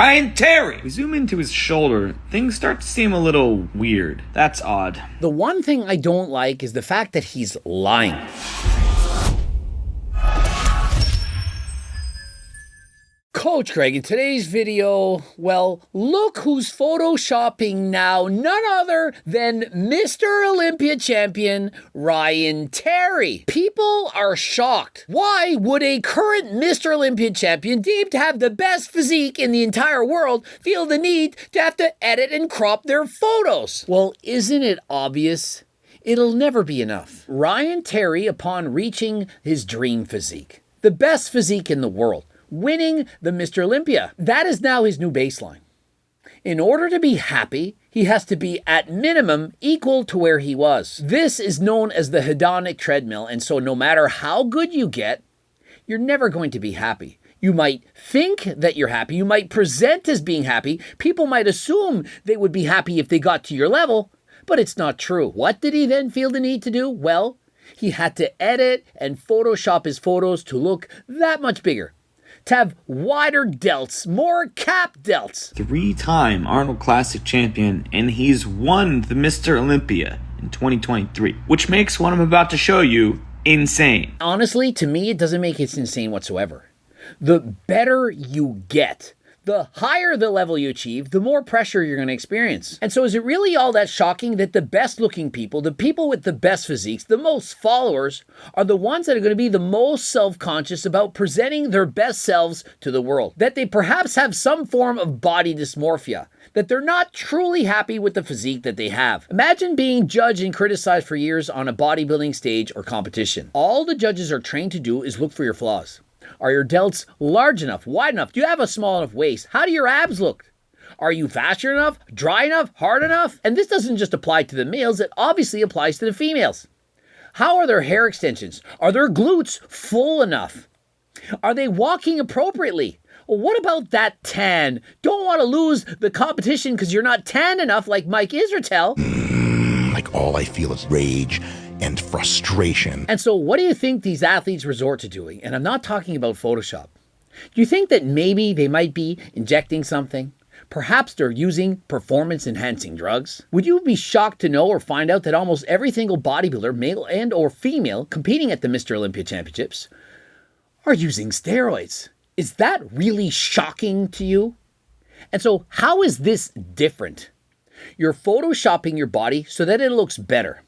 Ryan Terry! We zoom into his shoulder, things start to seem a little weird. That's odd. The one thing I don't like is the fact that he's lying. Coach Greg, in today's video, well, look who's photoshopping now, none other than Mr. Olympia champion Ryan Terry. People are shocked. Why would a current Mr. Olympia champion, deemed to have the best physique in the entire world, feel the need to have to edit and crop their photos? Well, isn't it obvious? It'll never be enough. Ryan Terry, upon reaching his dream physique, the best physique in the world, winning the Mr. Olympia. That is now his new baseline. In order to be happy, he has to be at minimum equal to where he was. This is known as the hedonic treadmill, and so no matter how good you get, you're never going to be happy. You might think that you're happy, you might present as being happy, people might assume they would be happy if they got to your level, but it's not true. What did he then feel the need to do? Well, he had to edit and Photoshop his photos to look that much bigger, to have wider delts, more cap delts. 3-time Arnold Classic champion, and he's won the Mr. Olympia in 2023, which makes what I'm about to show you insane. Honestly, to me, it doesn't make it insane whatsoever. The better you get, the higher the level you achieve, the more pressure you're going to experience. And so is it really all that shocking that the best looking people, the people with the best physiques, the most followers, are the ones that are going to be the most self-conscious about presenting their best selves to the world? That they perhaps have some form of body dysmorphia, that they're not truly happy with the physique that they have. Imagine being judged and criticized for years on a bodybuilding stage or competition. All the judges are trained to do is look for your flaws. Are your delts large enough, wide enough? Do you have a small enough waist? How do your abs look? Are you vascular enough, dry enough, hard enough? And this doesn't just apply to the males, it obviously applies to the females. How are their hair extensions? Are their glutes full enough? Are they walking appropriately? Well, what about that tan? Don't want to lose the competition because you're not tan enough like Mike Israetel. Like all I feel is rage and frustration. And so what do you think these athletes resort to doing? And I'm not talking about Photoshop. Do you think that maybe they might be injecting something? Perhaps they're using performance-enhancing drugs? Would you be shocked to know or find out that almost every single bodybuilder, male and or female, competing at the Mr. Olympia Championships are using steroids? Is that really shocking to you? And so how is this different? You're photoshopping your body so that it looks better.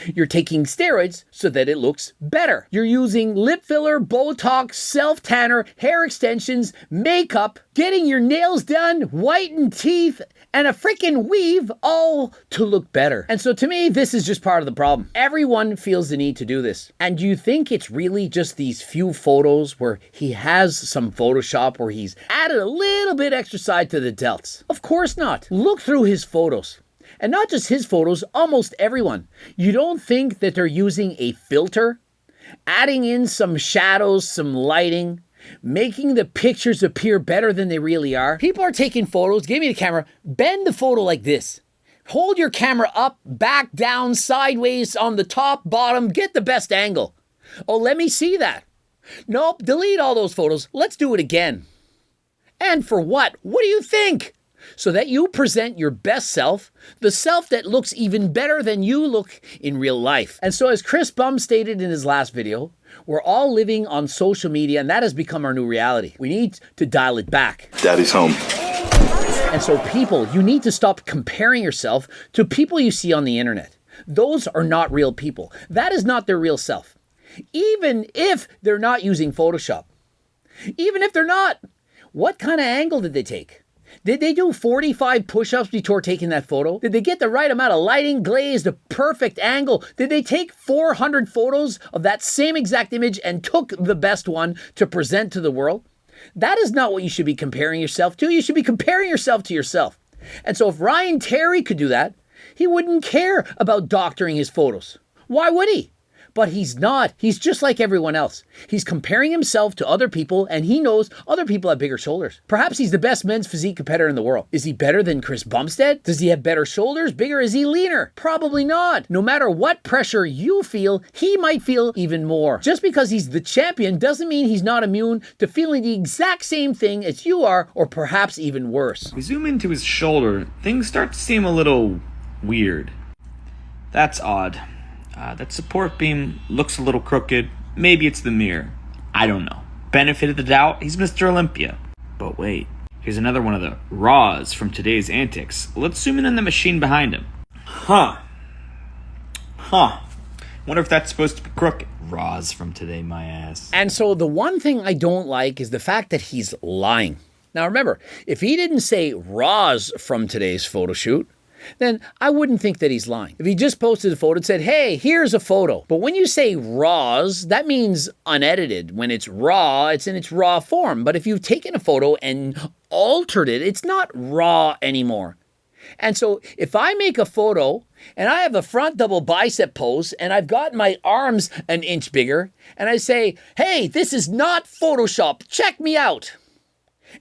You're taking steroids so that it looks better. You're using lip filler, Botox, self-tanner, hair extensions, makeup, getting your nails done, whitened teeth, and a freaking weave, all to look better. And so to me, this is just part of the problem. Everyone feels the need to do this. And do you think it's really just these few photos where he has some Photoshop where he's added a little bit extra side to the delts? Of course not. Look through his photos. And not just his photos, almost everyone. You don't think that they're using a filter, adding in some shadows, some lighting, making the pictures appear better than they really are? People are taking photos, give me the camera, bend the photo like this. Hold your camera up, back, down, sideways, on the top, bottom, get the best angle. Oh, let me see that. Nope, delete all those photos. Let's do it again. And for what? What do you think? So that you present your best self, the self that looks even better than you look in real life. And so as Chris Bum stated in his last video, we're all living on social media and that has become our new reality. We need to dial it back. Daddy's home. And so people, you need to stop comparing yourself to people you see on the internet. Those are not real people. That is not their real self. Even if they're not using Photoshop. Even if they're not, what kind of angle did they take? Did they do 45 push-ups before taking that photo? Did they get the right amount of lighting, glaze, the perfect angle? Did they take 400 photos of that same exact image and took the best one to present to the world? That is not what you should be comparing yourself to. You should be comparing yourself to yourself. And so if Ryan Terry could do that, he wouldn't care about doctoring his photos. Why would he? But he's not. He's just like everyone else. He's comparing himself to other people, and he knows other people have bigger shoulders. Perhaps he's the best men's physique competitor in the world. Is he better than Chris Bumstead? Does he have better shoulders? Bigger? Is he leaner? Probably not. No matter what pressure you feel, he might feel even more. Just because he's the champion doesn't mean he's not immune to feeling the exact same thing as you are, or perhaps even worse. We zoom into his shoulder, things start to seem a little weird. That's odd. That support beam looks a little crooked. Maybe it's the mirror. I don't know. Benefit of the doubt, he's Mr. Olympia. But wait, here's another one of the raws from today's antics. Let's zoom in on the machine behind him. Huh. Wonder if that's supposed to be crooked. Raws from today, my ass. And so the one thing I don't like is the fact that he's lying. Now remember, if he didn't say raws from today's photo shoot, then I wouldn't think that he's lying. If he just posted a photo and said, hey, here's a photo. But when you say raws, that means unedited. When it's raw, it's in its raw form. But if you've taken a photo and altered it, it's not raw anymore. And so if I make a photo and I have a front double bicep pose and I've got my arms an inch bigger and I say, hey, this is not Photoshop, check me out.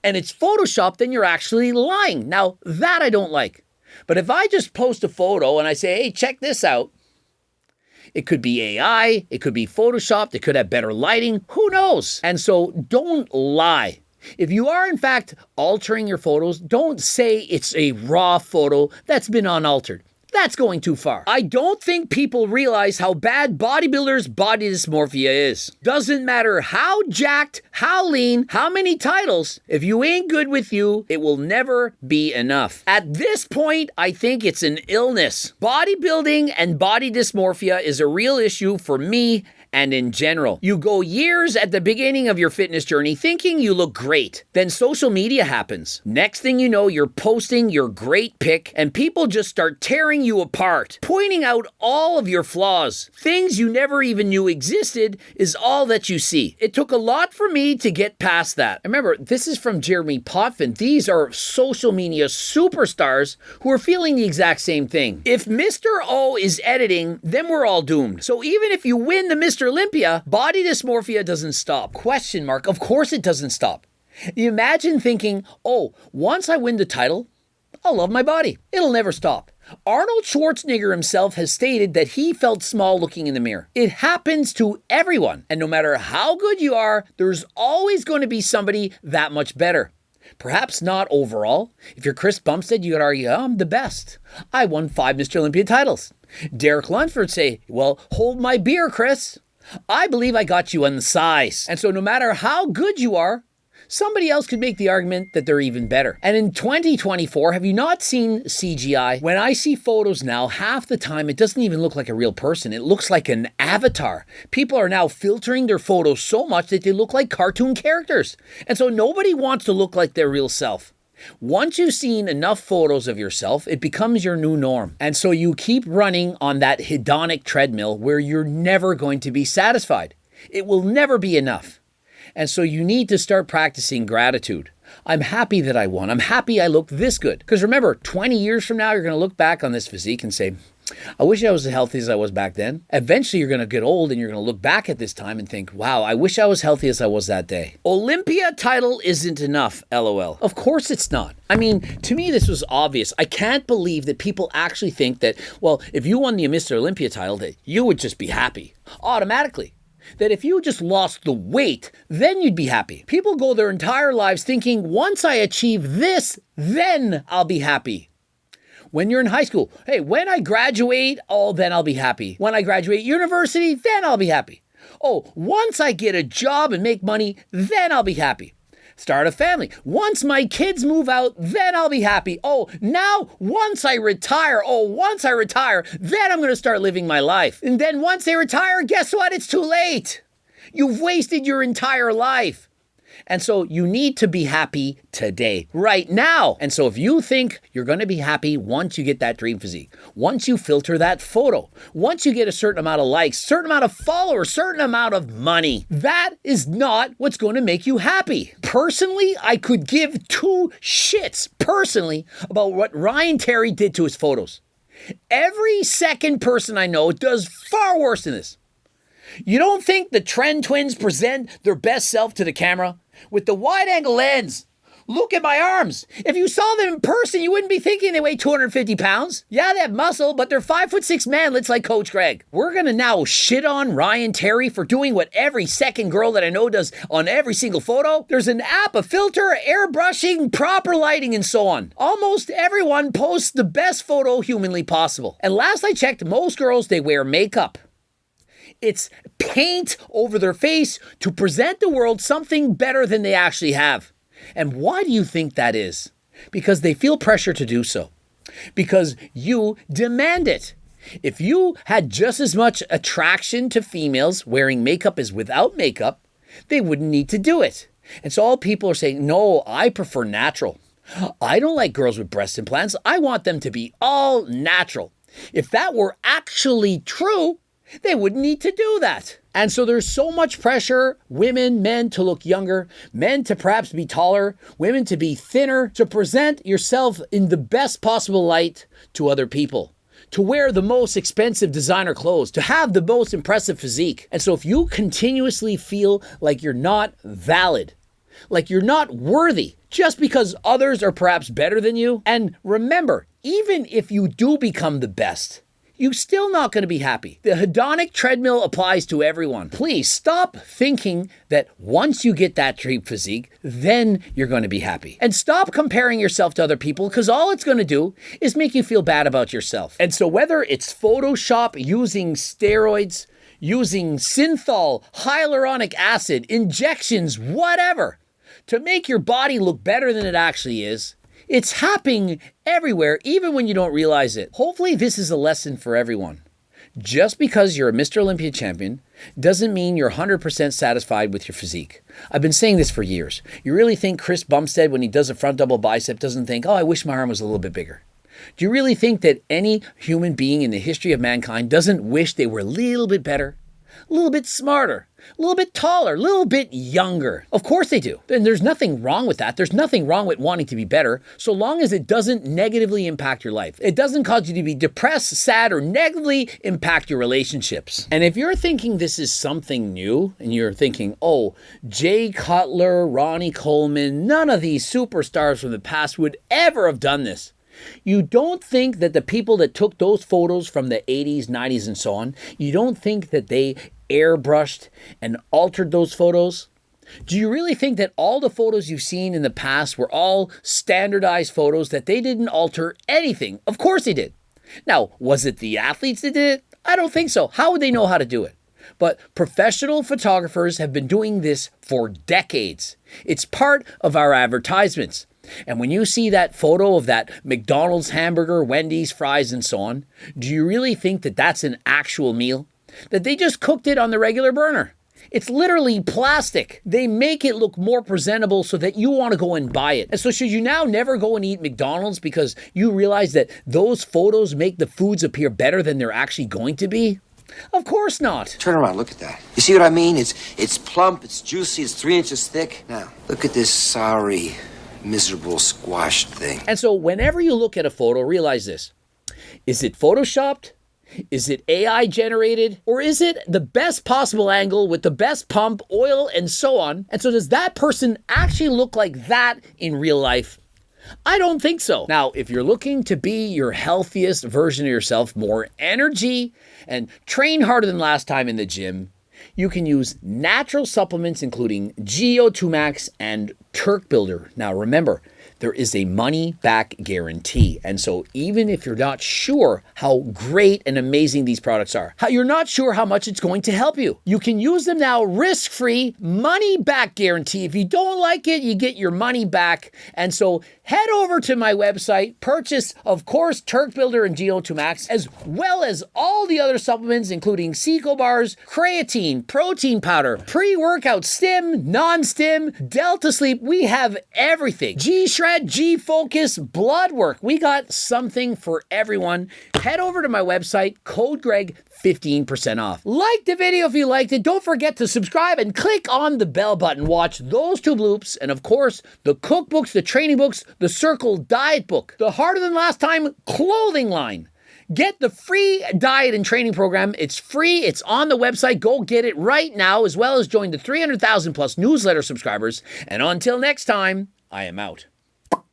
And it's Photoshop, then you're actually lying. Now that I don't like. But if I just post a photo and I say, hey, check this out, it could be AI, it could be Photoshopped, it could have better lighting, who knows? And so don't lie. If you are in fact altering your photos, don't say it's a raw photo that's been unaltered. That's going too far. I don't think people realize how bad bodybuilders' body dysmorphia is. Doesn't matter how jacked, how lean, how many titles, if you ain't good with you, it will never be enough. At this point, I think it's an illness. Bodybuilding and body dysmorphia is a real issue for me and in general. You go years at the beginning of your fitness journey thinking you look great. Then social media happens. Next thing you know, you're posting your great pic and people just start tearing you apart, pointing out all of your flaws. Things you never even knew existed is all that you see. It took a lot for me to get past that. Remember, this is from Jeremy Potvin. These are social media superstars who are feeling the exact same thing. If Mr. O is editing, then we're all doomed. So even if you win the Mr. Olympia, body dysmorphia doesn't stop. Question mark. Of course it doesn't stop. You imagine thinking, oh, once I win the title, I'll love my body. It'll never stop. Arnold Schwarzenegger himself has stated that he felt small looking in the mirror. It happens to everyone. And no matter how good you are, there's always going to be somebody that much better. Perhaps not overall. If you're Chris Bumstead, you could argue, I'm the best. I won 5 Mr. Olympia titles. Derek Lunsford say, well, hold my beer, Chris. I believe I got you on the size. And so no matter how good you are, somebody else could make the argument that they're even better. And in 2024, have you not seen CGI? When I see photos now, half the time it doesn't even look like a real person. It looks like an avatar. People are now filtering their photos so much that they look like cartoon characters. And so nobody wants to look like their real self. Once you've seen enough photos of yourself, it becomes your new norm. And so you keep running on that hedonic treadmill where you're never going to be satisfied. It will never be enough. And so you need to start practicing gratitude. I'm happy that I won. I'm happy I look this good. Because remember, 20 years from now, you're going to look back on this physique and say, I wish I was as healthy as I was back then. Eventually, you're going to get old and you're going to look back at this time and think, wow, I wish I was healthy as I was that day. Olympia title isn't enough, LOL. Of course it's not. I mean, to me, this was obvious. I can't believe that people actually think that, well, if you won the Mr. Olympia title, that you would just be happy automatically. That if you just lost the weight, then you'd be happy. People go their entire lives thinking, once I achieve this, then I'll be happy. When you're in high school, hey, when I graduate, oh, then I'll be happy. When I graduate university, then I'll be happy. Oh, once I get a job and make money, then I'll be happy. Start a family. Once my kids move out, then I'll be happy. Oh, now once I retire, then I'm going to start living my life. And then once they retire, guess what? It's too late. You've wasted your entire life. And so you need to be happy today, right now. And so if you think you're going to be happy once you get that dream physique, once you filter that photo, once you get a certain amount of likes, certain amount of followers, certain amount of money, that is not what's going to make you happy. Personally, I could give 2 shits personally about what Ryan Terry did to his photos. Every second person I know does far worse than this. You don't think the Trend Twins present their best self to the camera? With the wide-angle lens. Look at my arms. If you saw them in person, you wouldn't be thinking they weigh 250 pounds. Yeah, they have muscle, but they're 5'6" manlets like Coach Greg. We're gonna now shit on Ryan Terry for doing what every second girl that I know does on every single photo. There's an app, a filter, airbrushing, proper lighting, and so on. Almost everyone posts the best photo humanly possible. And last I checked, most girls, they wear makeup. It's paint over their face to present the world something better than they actually have. And why do you think that is? Because they feel pressure to do so. Because you demand it. If you had just as much attraction to females wearing makeup as without makeup, they wouldn't need to do it. And so all people are saying, no, I prefer natural. I don't like girls with breast implants. I want them to be all natural. If that were actually true, they wouldn't need to do that. And so there's so much pressure, women, men to look younger, men to perhaps be taller, women to be thinner, to present yourself in the best possible light to other people, to wear the most expensive designer clothes, to have the most impressive physique. And so if you continuously feel like you're not valid, like you're not worthy, just because others are perhaps better than you, and remember, even if you do become the best, you're still not going to be happy. The hedonic treadmill applies to everyone. Please stop thinking that once you get that dream physique, then you're going to be happy. And stop comparing yourself to other people, because all it's going to do is make you feel bad about yourself. And so whether it's Photoshop using steroids, using synthol, hyaluronic acid, injections, whatever, to make your body look better than it actually is, it's happening everywhere, even when you don't realize it. Hopefully this is a lesson for everyone. Just because you're a Mr. Olympia champion doesn't mean you're 100% satisfied with your physique. I've been saying this for years. You really think Chris Bumstead, when he does a front double bicep, doesn't think, oh, I wish my arm was a little bit bigger? Do you really think that any human being in the history of mankind doesn't wish they were a little bit better? A little bit smarter, a little bit taller, a little bit younger. Of course they do. And there's nothing wrong with that. There's nothing wrong with wanting to be better, so long as it doesn't negatively impact your life. It doesn't cause you to be depressed, sad, or negatively impact your relationships. And if you're thinking this is something new, and you're thinking, oh, Jay Cutler, Ronnie Coleman, none of these superstars from the past would ever have done this. You don't think that the people that took those photos from the 80s, 90s, and so on, you don't think that they airbrushed and altered those photos? Do you really think that all the photos you've seen in the past were all standardized photos, that they didn't alter anything? Of course they did. Now, was it the athletes that did it? I don't think so. How would they know how to do it? But professional photographers have been doing this for decades. It's part of our advertisements. And when you see that photo of that McDonald's hamburger, Wendy's, fries, and so on, do you really think that that's an actual meal? That they just cooked it on the regular burner? It's literally plastic. They make it look more presentable so that you want to go and buy it. And so should you now never go and eat McDonald's because you realize that those photos make the foods appear better than they're actually going to be? Of course not. Turn around, look at that. You see what I mean? It's plump, it's juicy, it's 3 inches thick. Now, look at this sorry, miserable squashed thing. And so whenever you look at a photo, realize this. Is it photoshopped? Is it AI generated? Or is it the best possible angle with the best pump, oil, and so on? And so does that person actually look like that in real life? I don't think so. Now, if you're looking to be your healthiest version of yourself, more energy, and train harder than last time in the gym, you can use natural supplements including GO2 Max and Turk Builder. Now remember, there is a money-back guarantee. And so even if you're not sure how great and amazing these products are, how you're not sure how much it's going to help you, you can use them now risk-free, money-back guarantee. If you don't like it, you get your money back. And so head over to my website, purchase, of course, Turk Builder and GO2 Max, as well as all the other supplements, including Seco Bars, creatine, protein powder, pre-workout, stim, non-stim, Delta Sleep. We have everything. G-Shred, G-Focus, blood work. We got something for everyone. Head over to my website, code Greg, 15% off. Like the video if you liked it. Don't forget to subscribe and click on the bell button. Watch those 2 bloops. And of course, the cookbooks, the training books, the Circle Diet book, the Harder Than Last Time clothing line. Get the free diet and training program. It's free. It's on the website. Go get it right now, as well as join the 300,000 plus newsletter subscribers. And until next time, I am out.